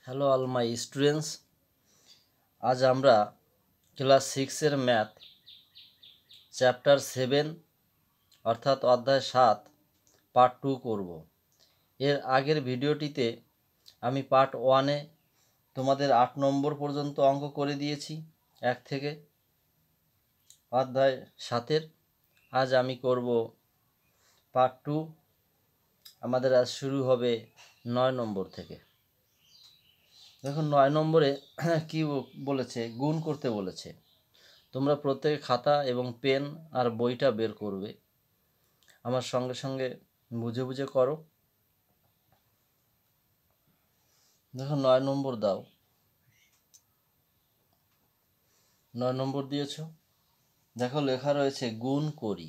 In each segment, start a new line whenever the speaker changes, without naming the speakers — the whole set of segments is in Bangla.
হ্যালো অল মাই স্টুডেন্টস, আজ আমরা ক্লাস 6-এর ম্যাথ চ্যাপ্টার 7 অর্থাৎ অধ্যায় 7 পার্ট 2 করব। এর আগের ভিডিওটিতে আমি পার্ট 1-এ তোমাদের 8 নম্বর পর্যন্ত অঙ্ক করে দিয়েছি 1 থেকে অধ্যায় 7-এর। আজ আমি করব পার্ট 2। আমাদের আজ শুরু হবে 9 নম্বর থেকে। দেখুন 9 নম্বরে কি বলেছে, গুণ করতে বলেছে। তোমরা প্রত্যেকে খাতা এবং পেন আর বইটা বের করবে, আমার সঙ্গে সঙ্গে বুঝে বুঝে করো। দেখো 9 নম্বর দাও, 9 নম্বর দিয়েছ। দেখো লেখা রয়েছে গুণ করি।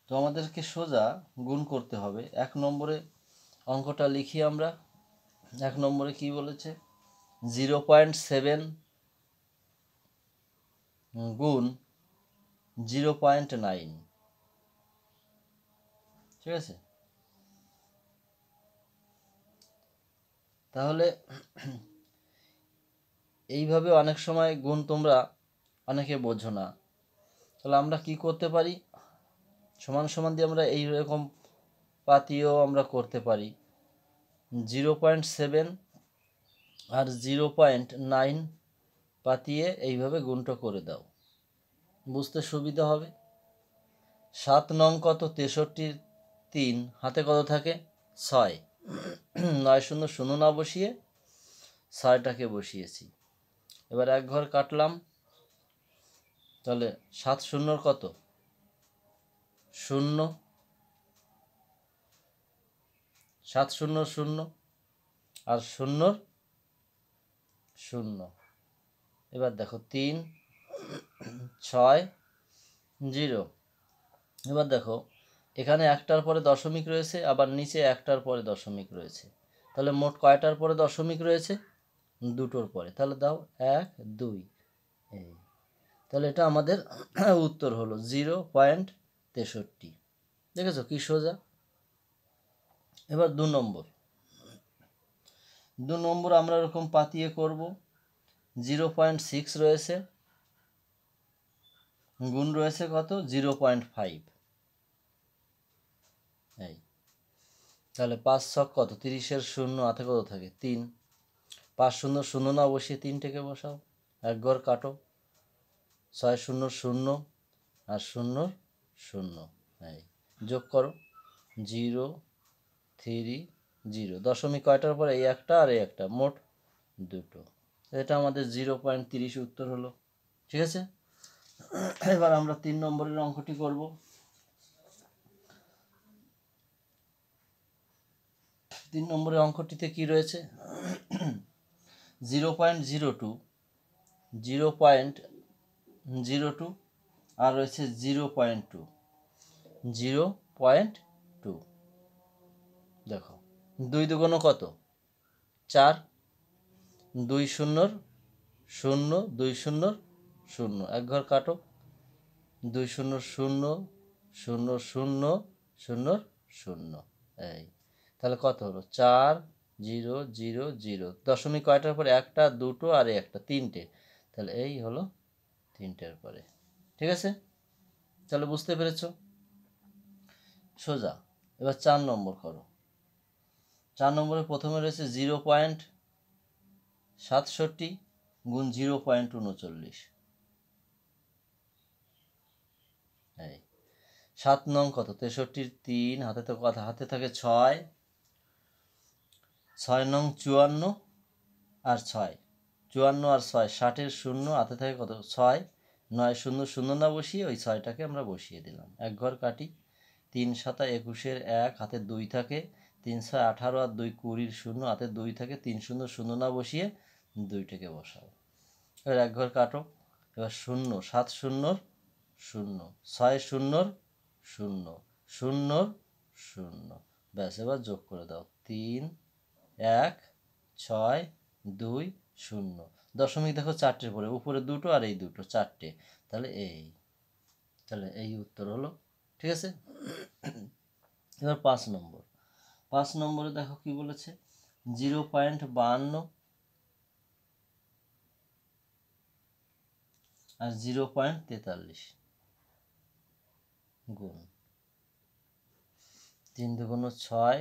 তো আমাদেরকে সোজা গুণ করতে হবে। 1 নম্বরে অঙ্কটা লিখি আমরা। 1 নম্বরে কি বলেছে, 0.7 গুণ 0.9, ঠিক আছে? তাহলে এইভাবে অনেক সময় গুণ তোমরা অনেকে বোঝো না। তাহলে আমরা কি করতে পারি, সমান সমান দিয়ে আমরা এইরকম পাতিও আমরা করতে পারি। 0.7 আর 0.9 পাতিয়ে এইভাবে গুণটা করে দাও, বুঝতে সুবিধা হবে। 7 নং কত, 63-র 3 হাতে কত থাকে 6, 9 শূন্য শূন্য না বসিয়ে 6টাকে বসিয়েছি। এবার এক ঘর কাটলাম, তাহলে 7 শূন্যর কত 0, 7 শূন্য 0 আর 0 0। এবার দেখো 3 6 0। এবার দেখো এখানে একটার পরে দশমিক রয়েছে, আবার নিচে একটার পরে দশমিক রয়েছে। তাহলে মোট কয়টার পরে দশমিক রয়েছে, দুটোর পরে। তাহলে দাও 1 2, এই তাহলে এটা আমাদের উত্তর হলো 0.63। দেখেছো কি সোজা। এবার 2 নম্বর, 2 নম্বর আমরা এরকম পাতিয়ে করব। 0.6 রয়েছে, গুণ রয়েছে কত 0.5, এই তাহলে 5 ছক কত 30-এর 0 হাতে কত থাকে 3, 5 শূন্য শূন্য না বসিয়ে 3টাকে বসাও, এক ঘর কাটো, 6 শূন্য 0 আর 0 0, এই যোগ করো 0 3 0। দশমিক কয়টার পরে, এই একটা আর এই একটা, মোট দুটো। এটা আমাদের 0.30 উত্তর হলো, ঠিক আছে? এবার আমরা 3 নম্বরের অঙ্কটি করব। 3 নম্বরের অঙ্কটিতে কি রয়েছে, 0.02 0.02 আর রয়েছে 0.2 0.2। দেখো 2 দুগুণ কত 4, 2 শূন্যর 0 2 শূন্যর 0, এক ঘর কাটো, 2 শূন্য 0 0 0 0 0, এই তাহলে কত হলো 4 0 0 0। দশমিক কয়টার পরে, একটা দুটো আর একটা, 3টে। তাহলে এই হলো 3টের পরে, ঠিক আছে? তাহলে বুঝতে পেরেছ সোজা। এবার 4 নম্বর করো। 4 নম্বরে প্রথমে রয়েছে 0.67 গুণ 0.39, এই 7 নং কত 63-র 3 হাতে তো কথা, হাতে থাকে 6, 6 নং 54 আর 6, 54 আর 6 60-এর 0 হাতে থাকে কত 6, 9 শূন্য শূন্য না বসিয়ে ওই 6টাকে আমরা বসিয়ে দিলাম, এক ঘর কাটি, 3 7 21-এর 1 হাতে 2 থাকে, 3 6 18 আর 2 20-র 0 হাতে 2 থাকে, 3 শূন্য শূন্য না বসিয়ে 2টাকে বসাও। এবার এক ঘর কাটো, এবার 0 7 শূন্যর 0 6 শূন্যর 0 0 0, ব্যাস এবার যোগ করে দাও 3 1 6 2 0। দশমিক দেখো 4টের পরে, উপরে দুটো আর এই দুটো 4টে, তাহলে এই উত্তর হলো, ঠিক আছে? এবার 5 নম্বর, 5 নম্বরে দেখো কি বলেছে, 0.52 আর 0.43 গুণ 3 দুগুণ 6,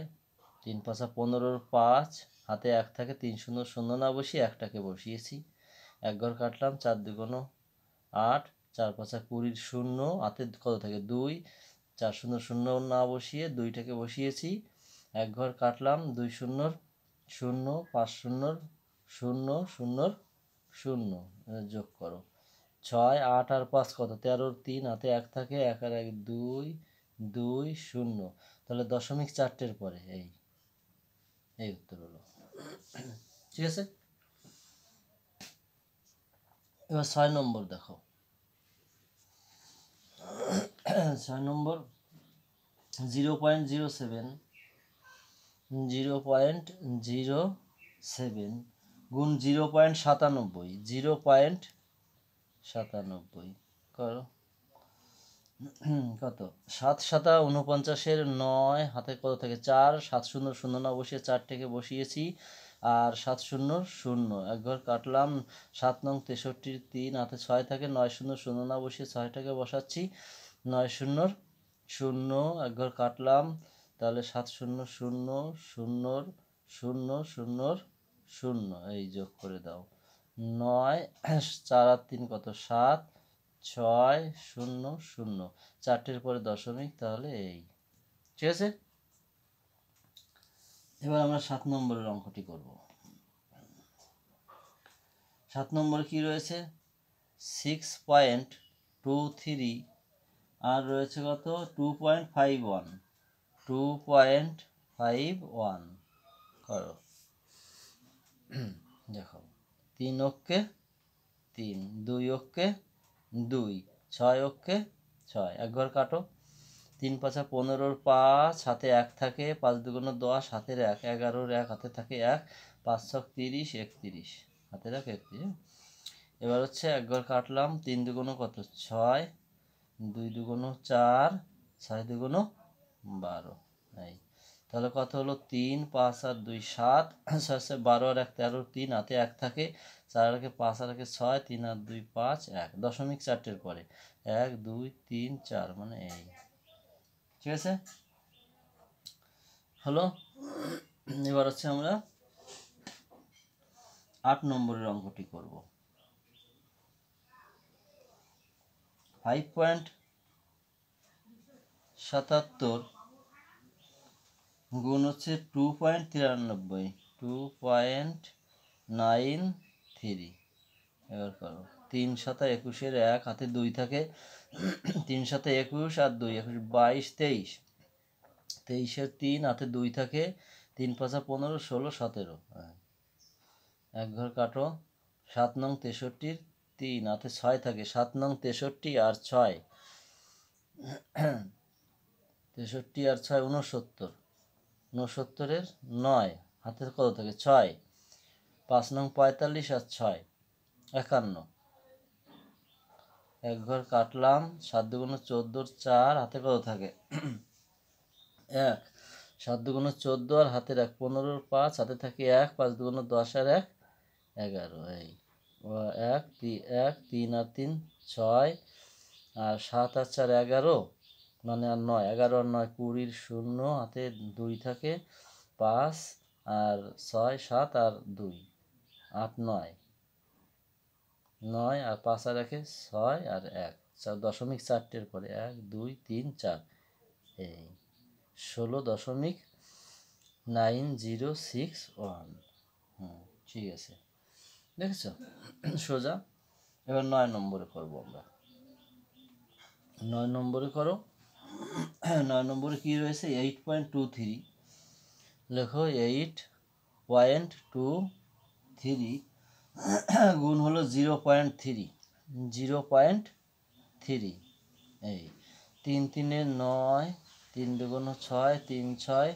3 পাঁচা 15, 5 হাতে 1 থাকে, 3 শূন্য শূন্য না বসিয়ে একটাকে বসিয়েছি, এক ঘর কাটলাম, 4 দুগুণ 8, 4 পাঁচা 20, শূন্য হাতে কত থাকে 2, 4 শূন্য শূন্য না বসিয়ে 2টাকে বসিয়েছি, এক ঘর কাটলাম, 2 শূন্যর 0, 5 শূন্যর 0 শূন্যর 0, যোগ করো 6, 8 আর 5 কত 13, 3 হাতে 1 থাকে, 1 আর 1 2, 2 0, তাহলে 0.4 পরে এই উত্তর হলো। ঠিক আছে, এবার 6 নম্বর দেখো। 6 নম্বর 0.07 গুণ 0.97, 0.97 করো কত 7 7 49, 9 হাতে কত থাকে 4, 7 শূন্য শূন্য না বসিয়ে 4টাকে বসিয়েছি, আর 7 শূন্য শূন্য এক ঘর কাটলাম, 7 নং 63, 3 হাতে 6 থাকে, 9 শূন্য শূন্য না বসিয়ে 6টাকে বসাচ্ছি, 9 শূন্যর 0 এক ঘর কাটলাম, তাহলে 7 শূন্য শূন্য শূন্যর 0 শূন্যর 0, এই যোগ করে দাও 9, 4 আর 3 কত 7, 6 0 0, 4টের পরে দশমিক, তাহলে এই। ঠিক আছে, এবার আমরা 7 নম্বরের অঙ্কটি করব। 7 নম্বরে কি রয়েছে 6.23 আর রয়েছে কত 2.51 করো। দেখো 3 অক্ষে 3, 2 অক্ষে 2, 6 অক্ষে 6, এক ঘর কাটো, 3 পাঁচা 15, 5 হাতে 1 থাকে, 5 দুগুণ 10 হাতের 1, 11, 1 হাতে থাকে 1, 5 ছক 30, 31 হাতের 1 31। এবার হচ্ছে এক ঘর কাটলাম, 3 দুগুণ কত 6, 2 দুগুণ 4, 6 দুগুণ 12, এই তাহলে কত হলো 3, 5 আর 2 7, 6 12 আর 1 13, 3 হাতে 1 থাকে, 4 আর 1 5 আর 1 6, 3 আর 2 5, 1, 0.4 পরে 1 2 3 4, মানে এই। ঠিক আছে, হলো। এবার হচ্ছে আমরা 8 নম্বরের অঙ্কটি করব। 5.77 গুণ হচ্ছে 2.93, 2.93। এবার করো 3 7 21, 1 হাতে 2 থাকে, 3 7 21 আর 2 21 22 23, 23 3 হাতে 2 থাকে, 3 5 15 16 17, এক ঘর কাটো, 7 নং 63, 3 হাতে 6 থাকে, 7 নং 63 আর 6, 63 আর 6 69, 69 9 হাতের কত থাকে 6, 5 নং 45 আর 6 51, এক ঘর কাটলাম, 7 দুগুণ 14, 4 হাতে কত থাকে 1, 7 দুগুণ 14 আর হাতের 1 15, 5 হাতে থাকে 1, 5 দুগুণ 10 আর 1 11, এই 1 3 আর 3 6, আর 7 আর 4 11, মানে আর 9 11 আর 9 20, 0 হাতে 2 থাকে, 5 আর 6 7 আর 2 8 9, 9 আর 5 আর 1 6 আর 1, 0.4 পরে 1 2 3 4, এই 16.9061। ঠিক আছে, দেখেছ সোজা। এবার 9 নম্বরে করবো আমরা। 9 নম্বরে করো। 9 নম্বরে কি রয়েছে 8.23, লেখো 8.23 গুণ হলো 0.3, 0.3, এই 3 3 9, 3 দুগুণ 6, 3 6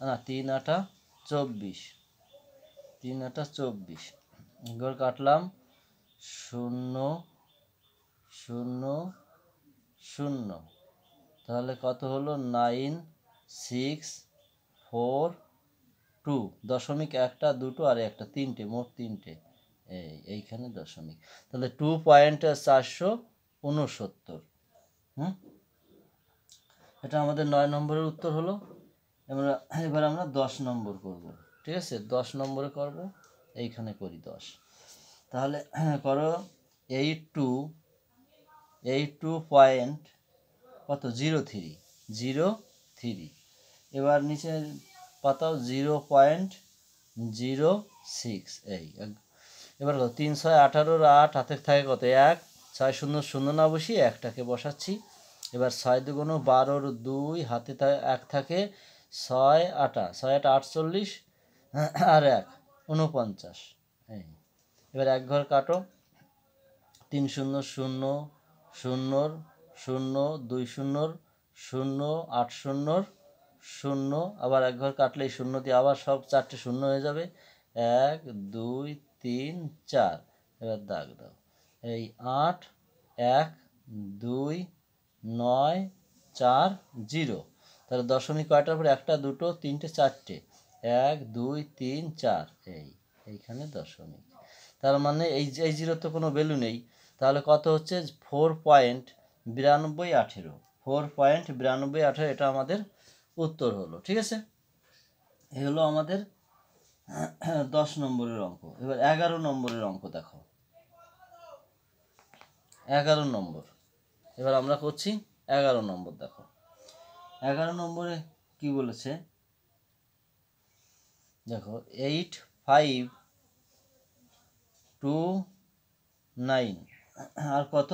না 3 8 24, 3 8 24, ঘর কাটলাম, 0 0 0, তাহলে কত হলো 9 6 4 টু, দশমিক একটা দুটো আর একটা তিনটে, মোট তিনটে, এইখানে দশমিক, তাহলে 2.469। এটা আমাদের 9 নম্বরের উত্তর হলো। এবার আমরা 10 নম্বর করব, ঠিক আছে? 10 নম্বরে করব, এইখানে করি 10। তাহলে করো 82 পয়েন্ট কত 03। এবার নিচে পাতাও 0.06। এবার কত 3 6 18 8 হাতে থাকে কত 1, 6 0 0 না বসিয়ে একটাকে বসাচ্ছি। এবার 6 2 12 2 হাতে 1 থাকে 6 8 48 আর 1 49। এবার এক ঘর কাটো, 3 0 0 0 0 2 0 0 8 0 0, আবার এক ঘর কাটলেই শূন্য দিয়ে আবার সব 4টে শূন্য হয়ে যাবে, 1 2 3 4। এবার দাগ দাও, এই 8 1 2 9 4 0। তাহলে দশমিক কয়টার পরে একটা দুটো তিনটে চারটে, 1 2 3 4, এইখানে দশমিক। তার মানে এই জিরোর তো কোনো ভ্যালু নেই, তাহলে কত হচ্ছে 4.9218। 4.9218 এটা আমাদের উত্তর হলো, ঠিক আছে? এই হলো আমাদের 10 নম্বরের অঙ্ক। এবার 11 নম্বরের অঙ্ক দেখো, 11 নম্বর। এবার আমরা করছি 11 নম্বর। দেখো 11 নম্বরে কি বলেছে, দেখো 8529 আর কত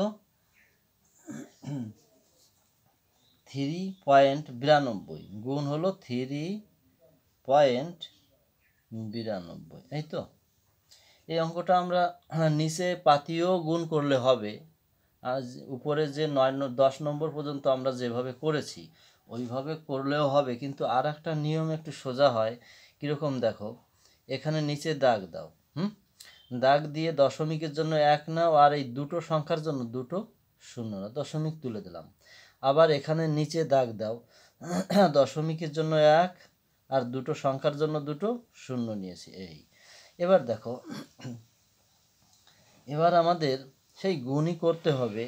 3.92 গুণ হলো 3.92, এই তো। এই অঙ্কটা আমরা নিচে পাতিয়েও গুণ করলে হবে, আর উপরে যে 10 নম্বর পর্যন্ত আমরা যেভাবে করেছি ওইভাবে করলেও হবে, কিন্তু আর একটা নিয়ম একটু সোজা হয়। কীরকম দেখো, এখানে নিচে দাগ দাও, দাগ দিয়ে দশমিকের জন্য 1 নাও, আর এই দুটো সংখ্যার জন্য দুটো শূন্য না, দশমিক তুলে দিলাম। আবার এখানে নিচে দাগ দাও, দশমিকের জন্য 1 আর দুটো সংখ্যার জন্য দুটো শূন্য নিয়েছি, এবার দেখো, এবার আমাদের সেই গুণই করতে হবে,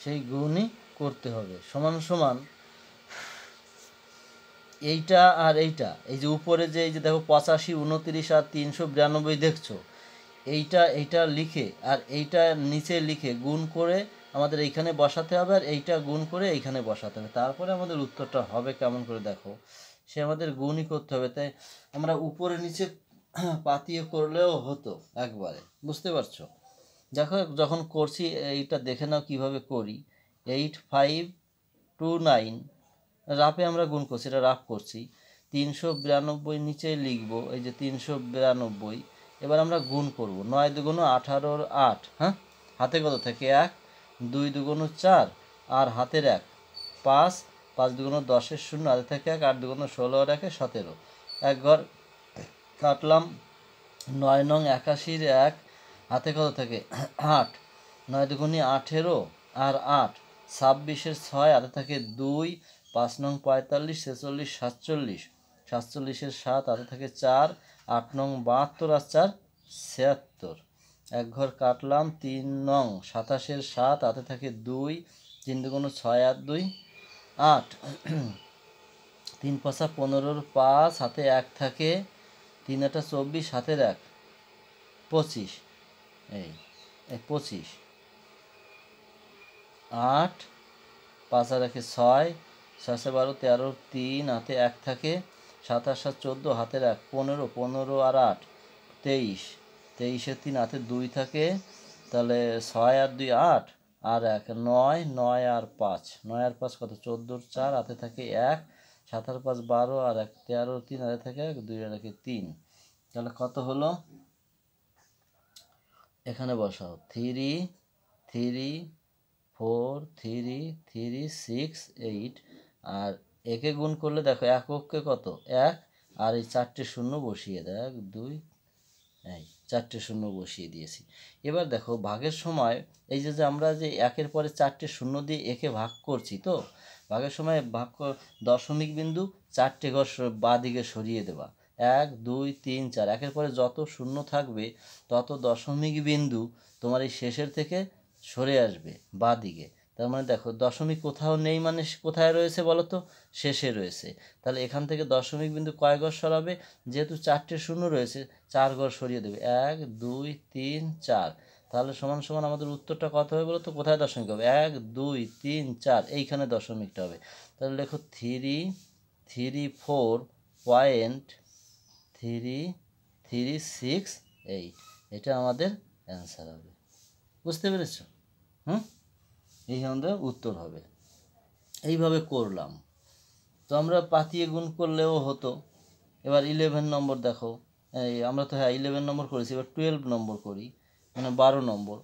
সেই গুণই করতে হবে। সমান সমান এইটা আর এইটা, এই যে উপরে যে এই যে দেখো 85 29 আর 392 দেখছো, এইটা লিখে আর এইটা নিচে লিখে গুণ করে আমাদের এইখানে বসাতে হবে, আর এইটা গুণ করে এইখানে বসাতে হবে, তারপরে আমাদের উত্তরটা হবে কেমন করে দেখো, সে আমাদের গুণই করতে হবে। তাই আমরা উপরে নিচে পাতিয়ে করলেও হতো একবারে, বুঝতে পারছো? দেখো যখন করছি এইটা দেখে নাও কিভাবে করি। 8529 রাফে আমরা গুণ করছি, এটা রাফ করছি, 392 নিচে লিখবো, এই যে 392। এবার আমরা গুণ করব, 9 2 18 8, হাতে কত থাকে 1, 2 2 4 আর হাতের 1, 5 5 2 10 0 হাতে থাকে 1, 8 2 16 আর 1 17। এক ঘর কাটলাম, 9 নং 81 1 হাতে কত থাকে 8, 9 2 18 আর 8, 26 6 হাতে থাকে 2, 5 নং 45 46 47, 47 7 হাতে থাকে 4, 8 নং 72 আর 4 76। এক ঘর কাটলাম, 3 নং 27 7 হাতে থাকে 2, 3 2 6 আর 2 8, 3 5 15 5 হাতে 1 থাকে, 3 8 24 হাতের 1 25, এই 25, 8 5 আর 1 6, 6 12 13 3 হাতে 1 থাকে, 7 8 7 14 হাতের 1 15 15 আর 8 23, 23 3 হাতে 2 থাকে, তাহলে 6 আর 2 8 আর 1 9, 9 আর 5, 9 আর 5 কত 14 4 হাতে থাকে 1, 7 আর 5 12 আর 1 13 3 হাতে থাকে 1, 2 আর 1 3। তাহলে কত হলো, এখানে বসাও 3 3 4 3 3 6 8, আর একে গুণ করলে দেখো এককে কত 1, আর এই 4টে শূন্য বসিয়ে দেয়, 1 2, এই 4টে শূন্য বসিয়ে দিয়েছি। এবার দেখো ভাগের সময় এই যে আমরা যে 1-এর পরে 4টে শূন্য দিয়ে একে ভাগ করছি, তো ভাগের সময় দশমিক বিন্দু 4টে ঘর বাঁ দিকে সরিয়ে দেবা। 1 2 3 4, একের পরে যত শূন্য থাকবে তত দশমিক বিন্দু তোমার এই শেষের থেকে সরে আসবে বাঁ দিকে। তার মানে দেখো দশমিক কোথাও নেই, মানে কোথায় রয়েছে বলো তো? শেষে রয়েছে। তাহলে এখান থেকে দশমিক বিন্দু কয় ঘর সরাবে? যেহেতু 4টে শূন্য রয়েছে, 4 ঘর সরিয়ে দেবে। 1 2 3 4। তাহলে সমান সমান আমাদের উত্তরটা কত হবে বলো তো? কোথায় দশমিক হবে? 1 2 3 4, এইখানে দশমিকটা হবে। তাহলে লেখো 334.336, এটা আমাদের অ্যান্সার হবে। বুঝতে পেরেছ? এই আমাদের উত্তর হবে। এইভাবে করলাম। তো আমরা পাতিয়ে গুণ করলেও হতো। এবার 11 নম্বর দেখো, আমরা তো 11 নম্বর করেছি, এবার 12 নম্বর করি, মানে 12 নম্বর।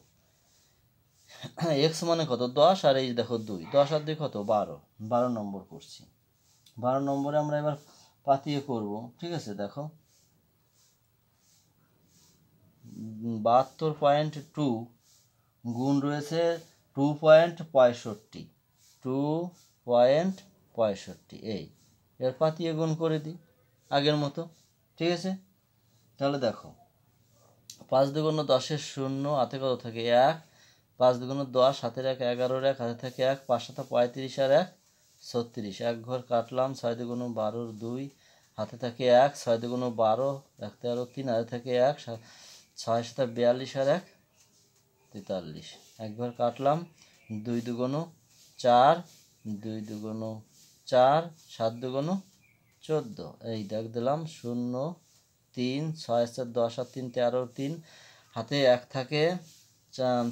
এক্স মানে কত? 10, আর এই দেখো 2, 10 আর 2 কত? 12 নম্বর করছি। 12 নম্বরে আমরা এবার পাতিয়ে করব, ঠিক আছে? দেখো 72.2 গুণ রয়েছে 2.65, 2.65, এর পাতিয়ে গুণ করে দিই আগের মতো, ঠিক আছে? তাহলে দেখো 5 দুগুণ 10-এর 0, হাতে কত থাকে? 1। 5 দুগুণ 10, হাতের 1, 11-র 1, হাতে থাকে 1, 5 7 35 আর 1 36, এক ঘর কাটলাম। 6 দুগুণ 12-র 2, হাতে থাকে 1, 6 দুগুণ 12, 1 13 3, হাতে থাকে 1, 6 7 42 আর 1 43, এক ঘর কাটলাম। 2 দুগুণ 4, 2 দুগুণ 4, 7 দুগুণ 14, এই দেখ দিলাম 0 3, 6 4 10 আর 3 13, 3 হাতে 1 থাকে,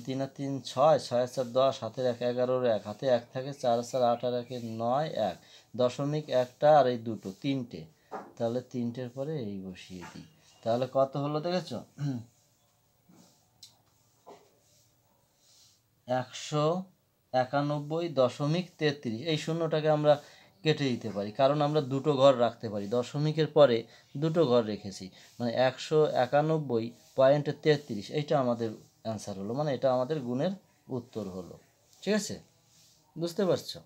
3 আর 3 6, 6 4 10, হাতের 1 11-র 1, হাতে 1 থাকে, 4 4 8 আর 1 9, 1 দশমিক, একটা আর এই দুটো, তিনটে। তাহলে তিনটের পরে এই বসিয়ে দিই। তাহলে কত হলো দেখেছো? 191.33। এই শূন্যটাকে আমরা কেটে দিতে পারি, কারণ আমরা দুটো ঘর রাখতে পারি, দশমিকের পরে দুটো ঘর রেখেছি, মানে 191.33, এইটা আমাদের অ্যান্সার হলো, মানে এটা আমাদের গুণের উত্তর হলো। ঠিক আছে? বুঝতে পারছো?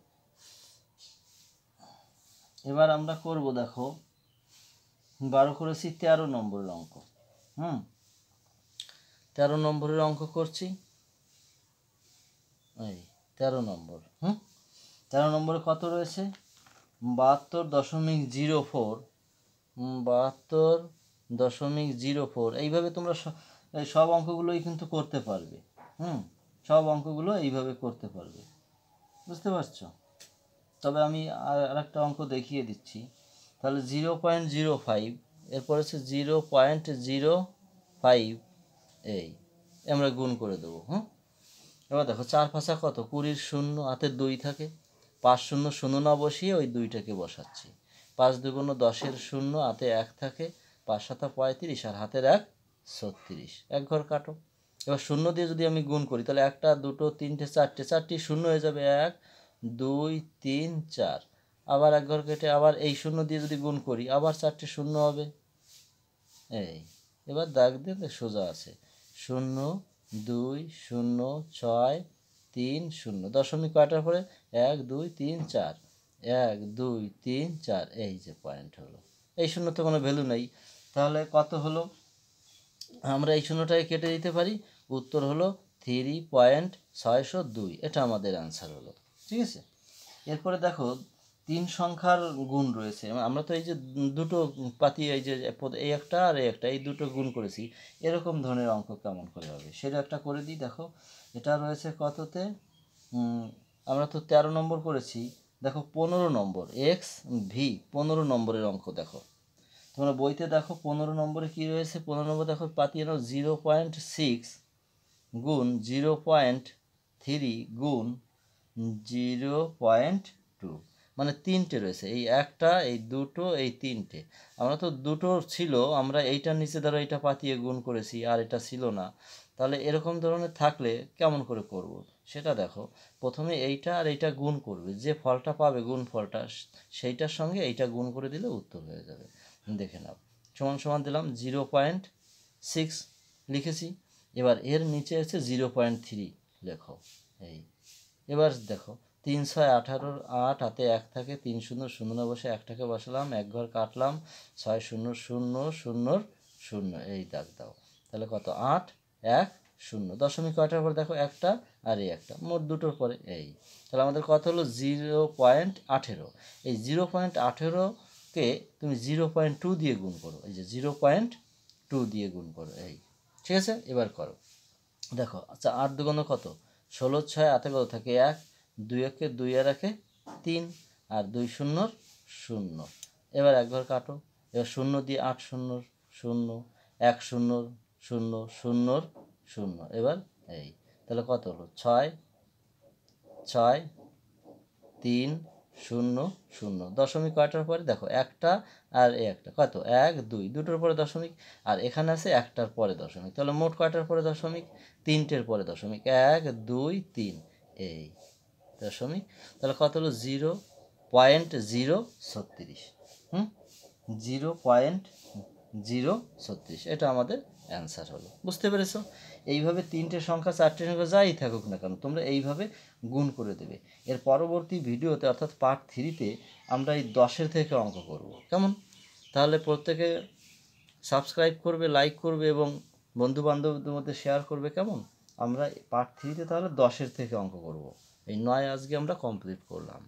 এবার আমরা করব, দেখো 12 করেছি 13 নম্বরের অঙ্ক। 13 নম্বরের অঙ্ক করছি, এই 13 নম্বর। 13 নম্বরে কত রয়েছে? 72.04, 72.04। এইভাবে তোমরা সব অঙ্কগুলোই কিন্তু করতে পারবে। সব অঙ্কগুলো এইভাবে করতে পারবে। বুঝতে পারছো? তবে আমি আর একটা অঙ্ক দেখিয়ে দিচ্ছি। তাহলে 0.05, এরপর হচ্ছে 0.05, এই আমরা গুণ করে দেবো। এবার দেখো 4 5 কত? 20-র 0, হাতে 2 থাকে, 5 0 0 না বসিয়ে ওই 2টাকে বসাচ্ছি। 5 দুগুণ 10-এর 0, হাতে 1 থাকে, 5 7 35 আর হাতের 1 36, এক ঘর কাটো। এবার 0 দিয়ে যদি আমি গুণ করি, তাহলে 1 2 3 4টি 0 হয়ে যাবে, 1 2 3 4। আবার এক ঘর কেটে আবার এই 0 দিয়ে যদি গুণ করি, আবার 4টে 0 হবে। এবার দাগ দিয়ে সোজা আছে, 0 2 0 6 3 0, দশমিক কয়টার পরে? 1 2 3 4, 1 2 3 4, এই যে পয়েন্ট হলো। এই শূন্য তো কোনো ভ্যালু নেই, তাহলে কত হলো? আমরা এই শূন্যটাকে কেটে দিতে পারি, উত্তর হলো 3.602, এটা আমাদের অ্যান্সার হলো। ঠিক আছে? এরপরে দেখো 3 সংখ্যার গুণ রয়েছে, আমরা তো এই যে দুটো পাতি, এই যে এই একটা আর এই একটা, এই দুটো গুণ করেছি, এরকম ধরনের অঙ্ক কেমন করে হবে সেটা একটা করে দিই। দেখো এটা রয়েছে কততে? আমরা তো 13 নম্বর করেছি, দেখো 15 নম্বর, এক্স ভি 15 নম্বরের অঙ্ক। দেখো তোমরা বইতে দেখো 15 নম্বরে কী রয়েছে? 15 নম্বর দেখো পাতিয়ে নাও 0.6 গুণ 0.3 গুণ 0.2, মানে তিনটে রয়েছে, এই একটা, এই দুটো, এই তিনটে। আমরা তো দুটো ছিল, আমরা এইটার নিচে ধরো এইটা পাতিয়ে গুণ করেছি, আর এটা ছিল না। তাহলে এরকম ধরনের থাকলে কেমন করে করব সেটা দেখো। প্রথমে এইটা আর এইটা গুণ করবে, যে ফলটা পাবে গুণ ফলটা, সেইটার সঙ্গে এইটা গুণ করে দিলে উত্তর হয়ে যাবে। দেখে নাও, সমান সমান দিলাম 0.6 লিখেছি। এবার এর নিচে আছে 0.3 লেখো। এবার দেখো 3 6 18, 8 হাতে 1 থাকে, 3 শূন্য শূন্য না বসে একটাকে বসালাম, এক ঘর কাটলাম, 6 শূন্য শূন্য শূন্য শূন্য, এই দাগ দাও। তাহলে কত? 8 1 0। দশমিক কয়টার পরে দেখো? একটা আর এই একটা, মোট দুটোর পরে। এই তাহলে আমাদের কত হলো? 0.18। এই 0.18কে তুমি 0.2 দিয়ে গুণ করো, এই যে 0.2 দিয়ে গুণ করো, এই ঠিক আছে। এবার করো, দেখো। আচ্ছা 8 দুগুণ কত? 16 6 হাতে কত থাকে? 1, 2 একে 2 আর 1 3, আর 2 শূন্য শূন্য। এবার এক ঘর কাটো, এবার শূন্য দিয়ে 8 শূন্য শূন্য, 1 শূন্য শূন্য শূন্য শূন্য। এবার এই তাহলে কত হলো? 6 6 3 0 0। দশমিক কয়টার পরে দেখো? একটা আর এই একটা, কত? 1 2, দুটোর পরে দশমিক, আর এখানে আছে একটার পরে দশমিক। তাহলে মোট কয়টার পরে দশমিক? তিনটের পরে দশমিক, 1 2 3, এই দশমিক। তাহলে কত হলো? 0.036। 0.036, এটা আমাদের অ্যান্সার হলো। বুঝতে পেরেছো? এইভাবে তিনটে সংখ্যা চারটে সংখ্যা যাই থাকুক না কেন, তোমরা এইভাবে গুণ করে দেবে। এর পরবর্তী ভিডিওতে অর্থাৎ পার্ট 3-তে আমরা এই 10-এর থেকে অঙ্ক করব। কেমন? তাহলে প্রত্যেকে সাবস্ক্রাইব করবে, লাইক করবে এবং বন্ধুবান্ধবদের মধ্যে শেয়ার করবে। কেমন? আমরা পার্ট 3-তে তাহলে 10-এর থেকে অঙ্ক করব। এই 9 আজকে আমরা কমপ্লিট করলাম।